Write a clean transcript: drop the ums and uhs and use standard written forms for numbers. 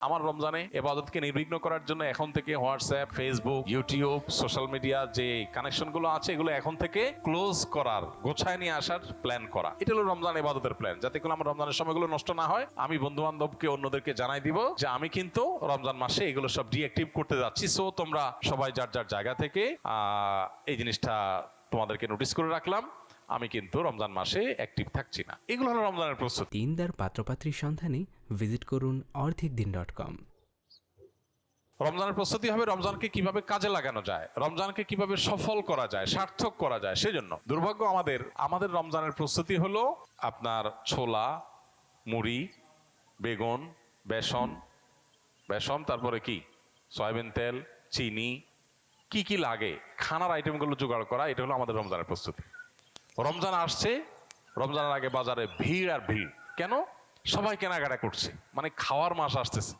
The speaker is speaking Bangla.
আমার রমজানে ইবাদতকে নির্বিঘ্ন করার জন্য এখন থেকে WhatsApp, Facebook, YouTube, social media যে কানেকশনগুলো আছে এগুলো এখন থেকে ক্লোজ করার, গোছায় নিয়ে আসার প্ল্যান করা। এটা হলো রমজান ইবাদতের প্ল্যান, যাতে করে আমার রমজানের সময়গুলো নষ্ট না হয়। আমি বন্ধু বান্ধবকে, অন্যদেরকে জানাই দিব যে আমি কিন্তু রমজান মাসে এগুলো সব ডিঅ্যাক্টিভ করতে যাচ্ছি। সো তোমরা সবাই যার যার জায়গা থেকে এই জিনিসটা তোমাদেরকে নোটিস করে রাখলাম, আমি কিন্তু রমজান মাসে অ্যাক্টিভ থাকছি না। এগুলো হলো রমজানের প্রস্তুতি। দিনদার পাত্রপাত্রীর সন্ধানে ভিজিট করুন অর্ধেকদিন.com। রমজানের প্রস্তুতি হবে রমজানকে কিভাবে কাজে লাগানো যায়, রমজানকে কিভাবে সফল করা যায়, সার্থক করা যায়। সেজন্য দুর্ভাগ্য আমাদের রমজানের প্রস্তুতি হলো আপনার ছোলা, মুড়ি, বেগুন, বেসন, তারপরে কি সয়াবিন তেল, চিনি, কি লাগে খানার আইটেমগুলো জোগাড় করা। এটা হলো আমাদের রমজানের প্রস্তুতি। রমজান আসছে, রমজানের আগে বাজারে ভিড় আর ভিড়। কেন? সবাই কেনাকাটা করছে, মানে খাওয়ার মাস আসতেছে।